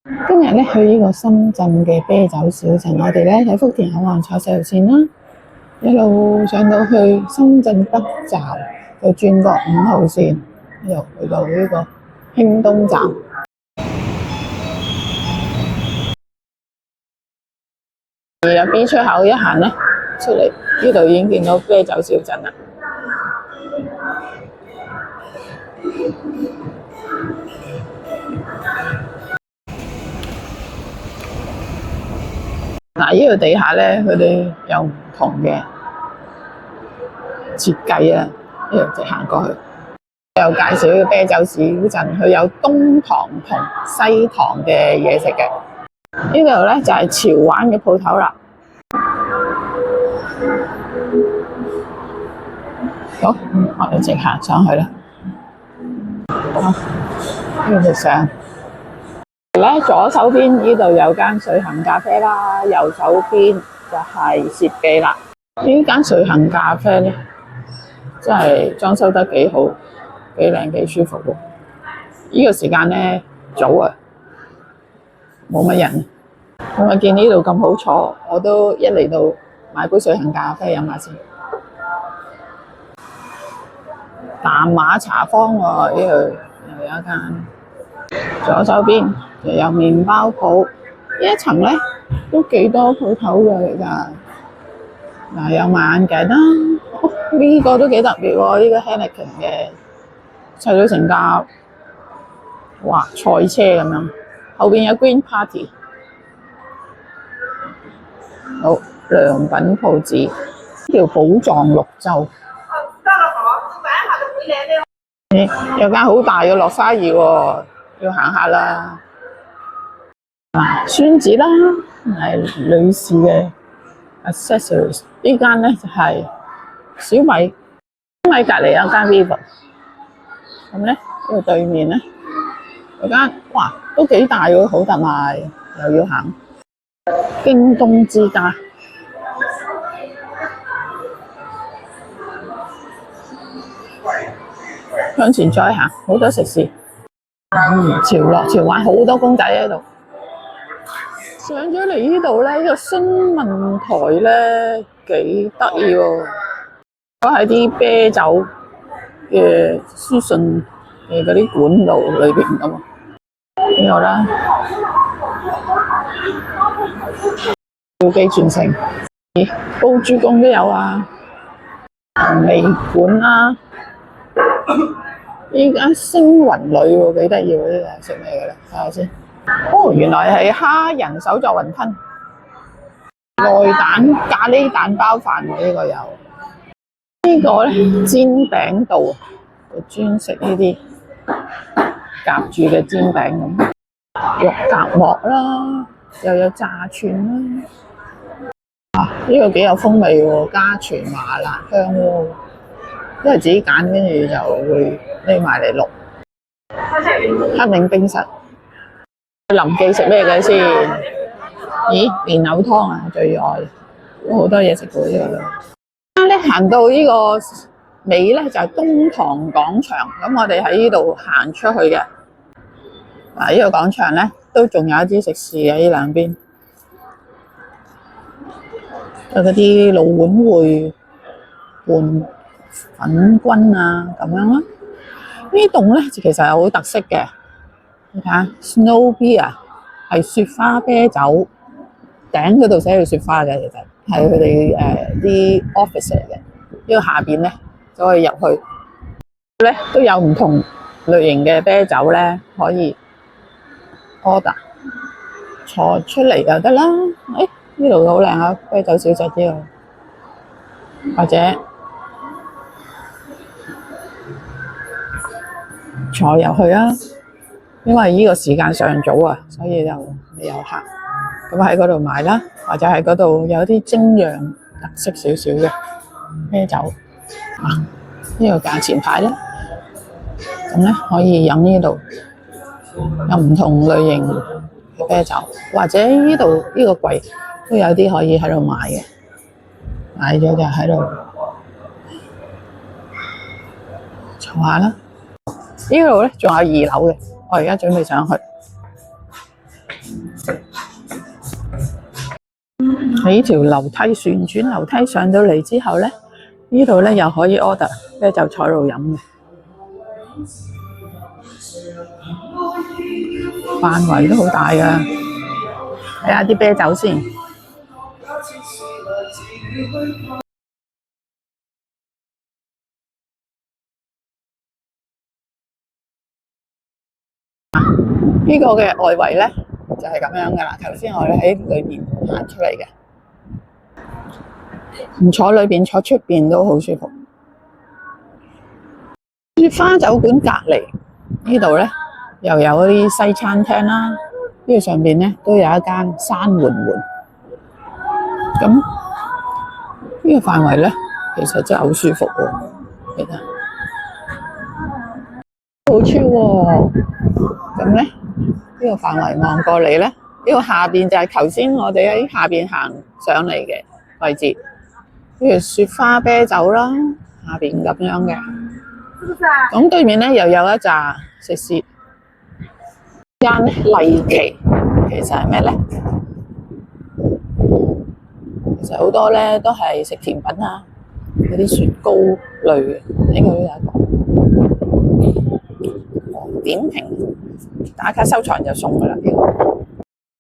今日咧去呢個深圳嘅啤酒小鎮，我哋咧喺福田口岸坐4號線啦，一路上到去深圳北站，就轉過5號線，又去到呢個興東站。而入 B 出口一行咧出嚟，呢度已經見到啤酒小鎮啦。嗱，呢度地下咧，佢哋有唔同嘅設計啊，呢度直行過去。有介紹呢個啤酒小鎮，佢有東堂同西堂嘅嘢食嘅。呢度咧就係潮玩嘅鋪頭啦。好，我哋直行上去啦。好，呢度上。咧左手邊呢度有間瑞幸咖啡啦，右手邊就係薛記啦。呢間瑞幸咖啡咧，真係裝修得幾好，幾靚幾舒服喎。呢個時間咧早啊，冇乜人。我見呢度咁好坐，我都一嚟到買杯瑞幸咖啡飲下先。淡馬茶坊喎，呢度又有一間。左手邊就有麵包鋪，呢一層咧都幾多鋪頭嘅其實。嗱，有賣眼鏡啦，呢個都幾特別喎，呢個 Heineken 嘅砌到成架哇賽車咁樣，後邊有 Green Party。好，良品鋪子，呢條寶藏綠洲。有間好大嘅落花兒喎，要行下啦。孫子啦，係女士嘅 accessories。呢間咧就係小米，小米隔離有間 Vivo。咁咧呢個對面咧有間，哇都幾大喎，好特賣，又要行。京東之家。向前再行，好多食肆。潮樂潮玩好多公仔喺度。上咗嚟呢度咧，呢個新聞台咧幾得意喎，都喺啲啤酒嘅書信嘅嗰啲管道裏邊咁啊。呢度啦，耀記傳承，煲珠公都有啊，味館啦。呢間星雲裏喎，幾得意喎！呢個食咩嘅咧？睇下先。哦，原來係蝦仁手作雲吞，內蛋咖喱蛋包飯喎，呢個有。呢個咧煎餅道，就專食呢啲夾住嘅煎餅咁。肉夾饃啦，又有炸串啦。啊，呢個幾有風味喎，家傳麻辣香鍋。因為自己揀，跟住就會拎埋嚟淥。黑名冰室，臨記食咩嘅先？咦，蓮藕湯啊，最愛，都好多嘢食喎呢個。啱咧行到呢個尾咧就係東塘廣場，咁我哋喺呢度行出去嘅。嗱，呢個廣場咧都仲有一啲食肆嘅，呢兩邊，有嗰啲老碗燴拌粉君啊咁樣啦。呢棟咧其實係好特色嘅，你睇下 Snow Beer 係雪花啤酒，頂嗰度寫住雪花嘅，其實係佢哋啲 office 嚟嘅。呢個下邊咧就可以入去，咧都有唔同類型嘅啤酒咧可以 order， 坐出嚟就得啦。誒，呢度好靚啊，啤酒小姐呢度，或者坐入去啊，因為呢個時間尚早啊，所以就未有客。咁喺嗰度買啦，或者喺嗰度有啲精釀特色少少嘅啤酒啊，呢個價錢牌咧，咁咧可以飲呢度有唔同類型嘅啤酒，或者呢度呢個櫃都有啲可以喺度買嘅，買咗就喺度坐下啦。呢度咧仲有2樓嘅，我而家準備上去。喺條樓梯旋轉樓梯上到嚟之後咧，呢度咧又可以 order 啤酒坐度飲嘅，範圍都好大噶。睇下啲啤酒先。呢個嘅外圍咧就係咁樣噶啦。頭先我哋喺裏邊行出嚟嘅，唔坐裏邊，坐出邊都好舒服。雪花酒館隔離呢度咧，又有嗰啲西餐廳啦。呢度上邊咧都有一間山緩緩。咁呢個範圍咧，其實真係好舒服喎。其實好超喎。咁咧呢個範圍望過嚟咧，呢個下邊就係頭先我哋喺下邊行上嚟嘅位置。呢個雪花啤酒啦，下邊咁樣嘅。咁對面咧又有一紮食肆，間麗奇其實係咩咧？其實好多咧都係食甜品啊，嗰啲雪糕類嘅。呢個都有一個點評打卡收藏就送噶啦。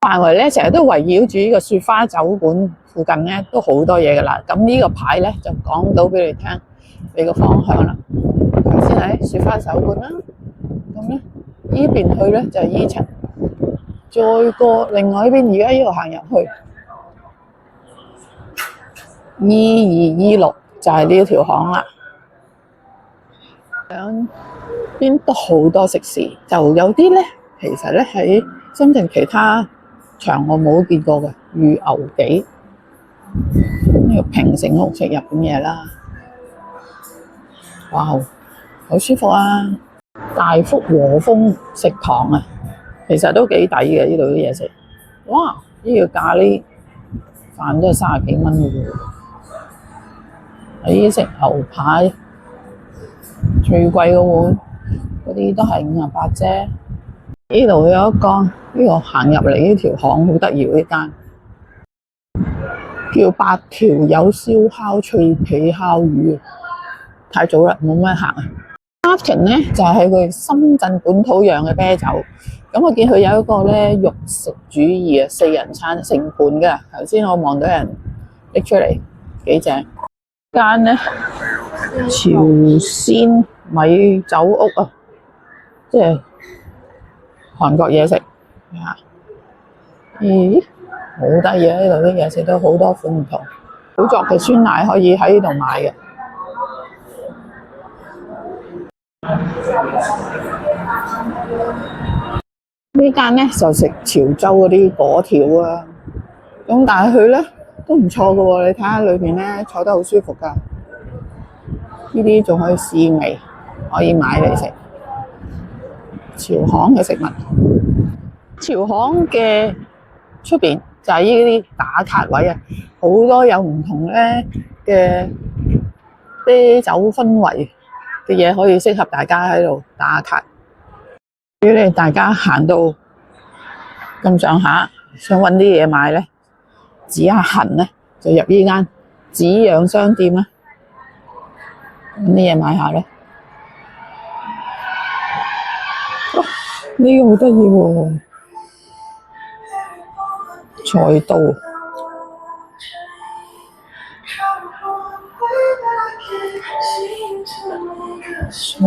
範圍咧成日都圍繞住呢個雪花酒館附近咧都好多嘢噶啦。咁呢個牌咧就講到俾你聽，你個方向啦。頭先喺雪花酒館啦，咁咧呢邊去咧就係依層，再過另外一邊，而家呢度行入去2226就係呢條巷啦。兩邊都好多食肆，就有啲咧其實咧喺深圳其他場我冇見過嘅，魚牛記呢個平成屋食日本嘢啦。哇，好舒服啊！大福和風食堂啊，其實都幾抵嘅，呢度啲嘢食。哇！呢個咖喱飯都係30幾蚊嘅喎。喺食牛排最貴嘅碗，嗰啲都係58啫。呢度有一個，呢個行入嚟呢條巷好得意呢間，叫8條有燒烤脆皮烤魚。太早啦，冇乜行啊。Martin 咧就係佢深圳本土釀嘅啤酒。咁我見佢有一個咧肉食主義啊，4人餐成盤嘅。頭先我望到人拎出嚟，幾正。間咧朝鮮米酒屋啊，即係韓國嘢食啊。咦，好得意啊！呢度啲嘢食都好多款唔同。好作嘅酸奶可以喺呢度買嘅。呢間咧就食潮州嗰啲粿條啊，咁但係佢咧都唔錯嘅喎。你睇下裏邊咧坐得好舒服噶，呢啲仲可以試味，可以買嚟食。潮巷嘅食物，潮巷嘅出邊就係呢啲打卡位啊，好多有唔同咧嘅啤酒氛圍嘅嘢可以適合大家喺度打卡。如果你大家行到咁上下，想揾啲嘢買咧，指下痕咧，就入呢間紙樣商店啦，揾啲嘢買下咧。哇！呢個好得意喎，菜刀。菜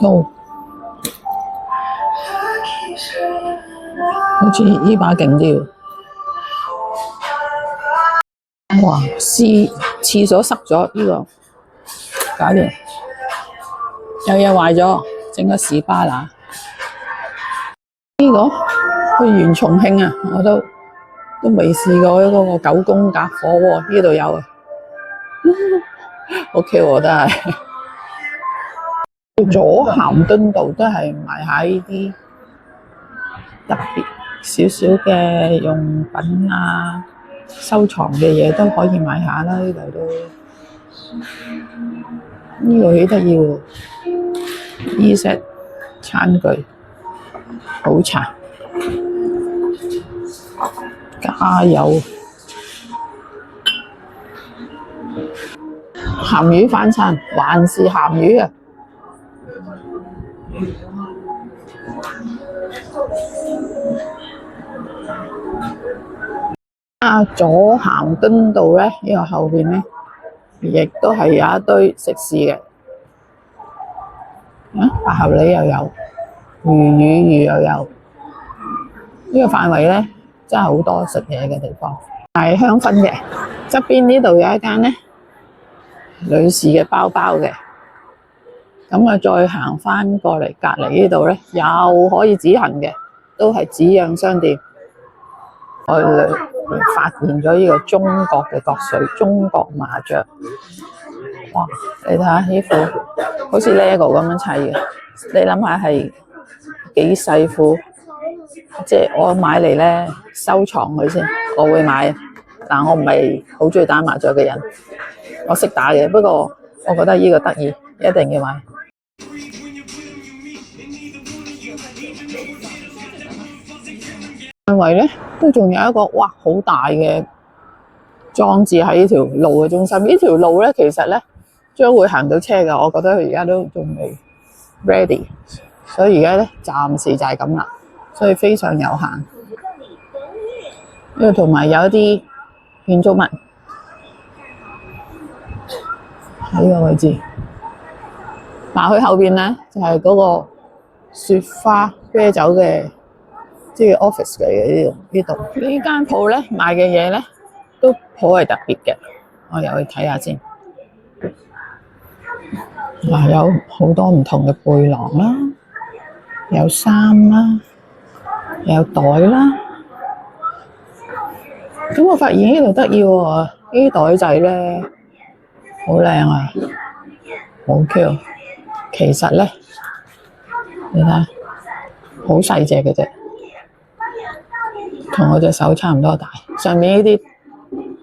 刀。好似呢把勁啲喎！哇，廁所塞咗呢個，搞掂。有嘢壞咗，整個士巴拿。呢個去完重慶啊，我都未試過嗰個9宮格火鍋，呢度有啊。OK 喎，都係。左咸敦道都係賣下呢啲特別少少嘅用品啊，收藏嘅嘢都可以買下啦。呢度都呢個幾得意喎，衣飾、餐具、好茶、加油、鹹魚翻餐，還是鹹魚啊！左咸敦道咧，呢個後邊咧，亦都係有一堆食肆嘅。白喉梨又有，魚乳魚又有。呢個範圍咧，真係好多食嘢嘅地方，係香薰嘅。側邊呢度有一間咧，女士嘅包包嘅。咁啊，再行翻過嚟隔離呢度咧，又可以止痕嘅，都係紙樣商店。我哋發現咗呢個中國嘅國粹，中國麻雀。哇！你睇下呢副，好似 LEGO 咁樣砌嘅。你諗下係幾細副？即係我買嚟咧收藏佢先，我會買。但我唔係好中意打麻雀嘅人，我識打嘅，不過我覺得呢個得意，一定要買。範圍咧都仲有一個哇好大嘅裝置喺呢條路嘅中心。呢條路咧其實咧將會行到車㗎，我覺得佢而家都仲未 ready， 所以而家咧暫時就係咁啦，所以非常有限。呢度同埋有一啲建築物喺呢個位置，嗱佢後邊咧就係嗰個雪花啤酒嘅。即係 office 嘅呢度，呢間鋪咧賣嘅嘢咧都頗為特別嘅，我又去睇下先。嗱，有好多唔同嘅背囊啦，有衫啦，有袋啦。咁我發現呢度得意喎，呢啲袋仔咧好靚啊，好 Q。其實咧，你睇下，好細隻嘅啫。同我隻手差唔多大，上面呢啲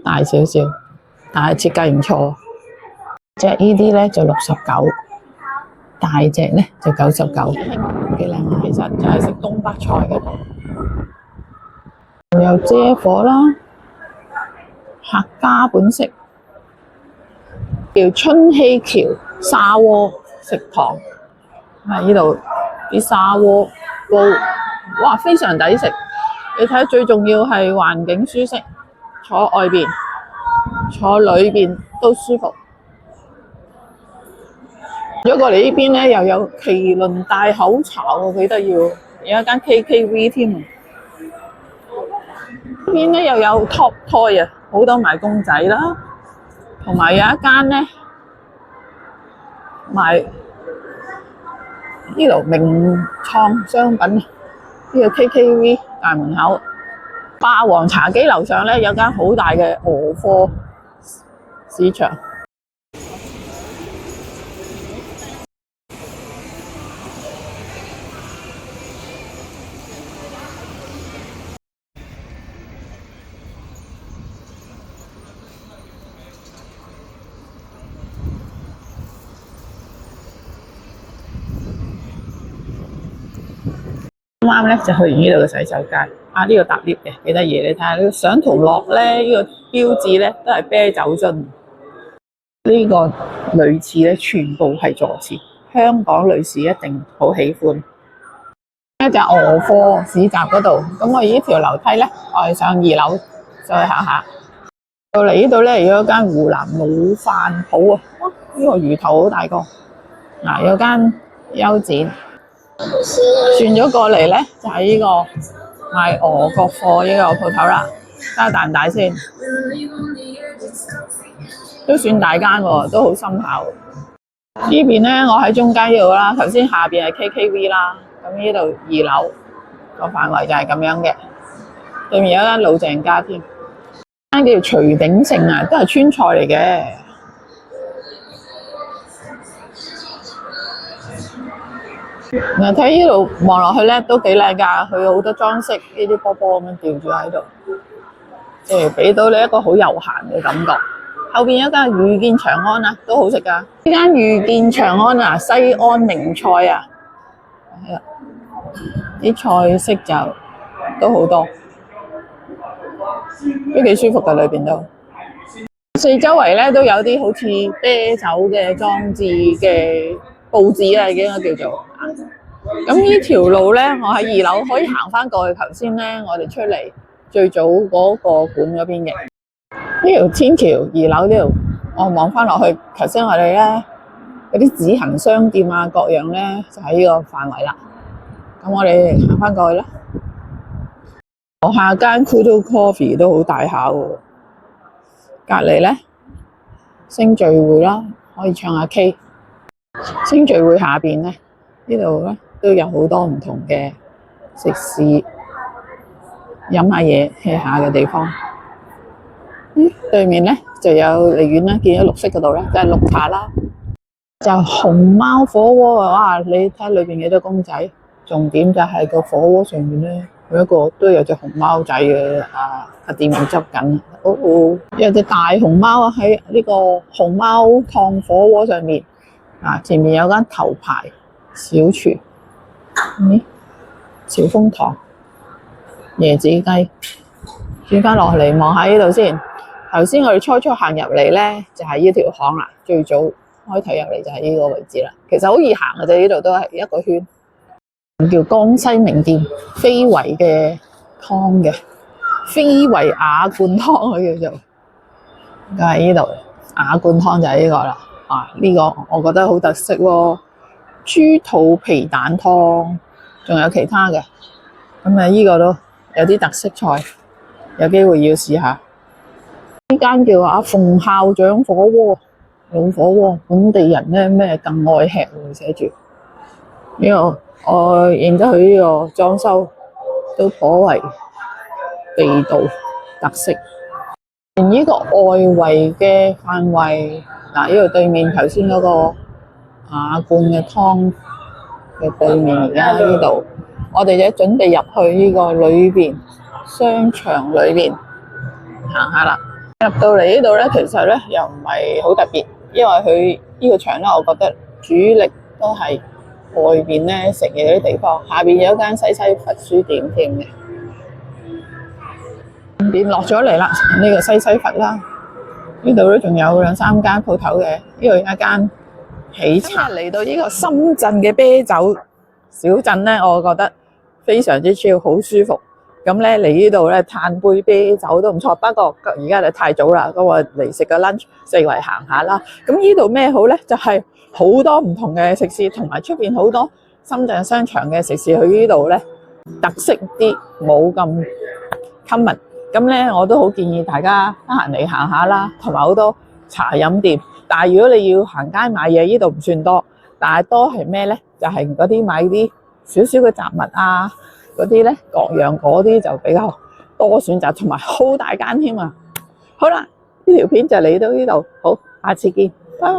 大少少，但係設計唔錯。隻呢啲咧就69，大隻咧就99，幾靚啊！其實就係食東北菜嘅。仲有遮火啦，客家本色，叫春熙橋砂鍋食堂。呢度啲砂鍋煲，哇，非常抵食。你睇，最重要係環境舒適，坐外邊、坐裏邊都舒服。咗過嚟呢邊咧，又有麒麟大口巢喎，幾得意喎！有一間 KKV 添啊！呢邊咧又有 Top Toy 啊，好多賣公仔啦，同埋有一間咧賣呢度名創商品，呢個 KKV 大門口。霸王茶几樓上咧有間好大嘅鵝貨市場。啱啱咧就去完呢度嘅洗手間，呢個搭 lift 嘅幾得意，你睇下呢個上圖落咧，呢個標誌咧都係啤酒樽。呢個女廁咧全部係坐廁，香港女士一定好喜歡。呢就鵝貨市集嗰度，咁我呢條樓梯咧，我係上2樓再行下。到嚟呢度咧，有一間湖南老飯鋪啊，哇！呢個魚頭好大個。嗱，有間優展。轉咗過嚟咧，就係呢個賣俄國貨呢個鋪頭啦。睇下大唔大先，都算大間喎，都好深厚。呢邊咧，我喺中間呢度啦。頭先下邊係 KKV 啦，咁呢度2樓個範圍就係咁樣嘅。對面有一間老鄭家添，間叫徐鼎盛啊，都係川菜嚟嘅。嗱，睇呢度望落去咧都幾靚㗎，佢有好多裝飾，呢啲波波咁樣吊住喺度，即係俾到你一個好悠閒嘅感覺。後邊有一間遇見長安啊，都好食㗎。呢間遇見長安啊，西安名菜啊，係啦，啲菜式就都好多，都幾舒服㗎，裏邊都。四周圍咧都有啲好似啤酒嘅裝置嘅佈置啊，應該叫做。咁呢條路咧，我喺2樓可以行翻過去。頭先咧，我哋出嚟最早嗰個館嗰邊嘅呢條天橋2樓呢度，我望翻落去，頭先我哋咧嗰啲紙行商店啊，各樣咧就喺呢個範圍啦。咁我哋行翻過去啦。樓下間 Kudo Coffee 都好大下喎，隔離咧星聚會啦，可以唱下 K。星聚會下邊咧，呢度咧都有好多唔同嘅食肆，飲下嘢、吃下嘅地方。對面咧就有離遠啦，見到綠色嗰度咧就係綠茶啦，就熊貓火鍋啊！哇，你睇裏邊幾多公仔，重點就係個火鍋上面咧，每一個都有隻熊貓仔嘅店員執緊。有隻大熊貓喺呢個熊貓燙火鍋上面。前面有間頭牌小廚，潮豐堂椰子雞。轉翻落嚟望下呢度先。頭先我哋初行入嚟咧，就係呢條巷啦。最早開頭入嚟就係呢個位置啦。其實好易行嘅啫，呢度都係一個圈。叫江西名店非遺嘅湯嘅，非遺瓦罐湯佢叫做。就係呢度瓦罐湯就係呢個啦。呢個我覺得好特色喎，豬肚皮蛋湯，仲有其他嘅。咁呢個都有啲特色菜，有機會要試下。呢間叫阿馮校長火鍋，老火鍋，本地人咧咩更愛吃喎，寫住。呢個我認得佢呢個裝修都頗為地道特色。呢個外圍嘅範圍，呢度對面頭先嗰個瓦罐嘅湯嘅對面，而家呢度，我哋就準備入去呢個裏邊商場裏邊行下啦。入到嚟呢度咧，其實咧又唔係好特別，因為佢呢個場咧，我覺得主力都係外邊咧食嘢嗰啲地方，下邊有一間西西佛書店添嘅。變落咗嚟啦，呢個西西佛啦，呢度都仲有2、3間鋪頭嘅，呢度有一間喜茶。嚟到呢個深圳嘅啤酒小鎮咧，我覺得非常之 chill，好舒服。咁咧嚟呢度咧嘆杯啤酒都唔錯，不過而家就太早啦，咁我嚟食個 lunch， 四圍行下啦。咁呢度咩好咧？就係好多唔同嘅食肆，同埋出邊好多深圳商場嘅食肆，去呢度咧特色啲，冇咁 common。咁咧，我都好建議大家得閒嚟行下啦，同埋好多茶飲店。但係如果你要行街買嘢，呢度唔算多，但係多係咩咧？就係嗰啲買啲少少嘅雜物啊，嗰啲咧各樣嗰啲就比較多選擇，同埋好大間添啊！好啦，呢條片就嚟到呢度，好，下次見，拜拜。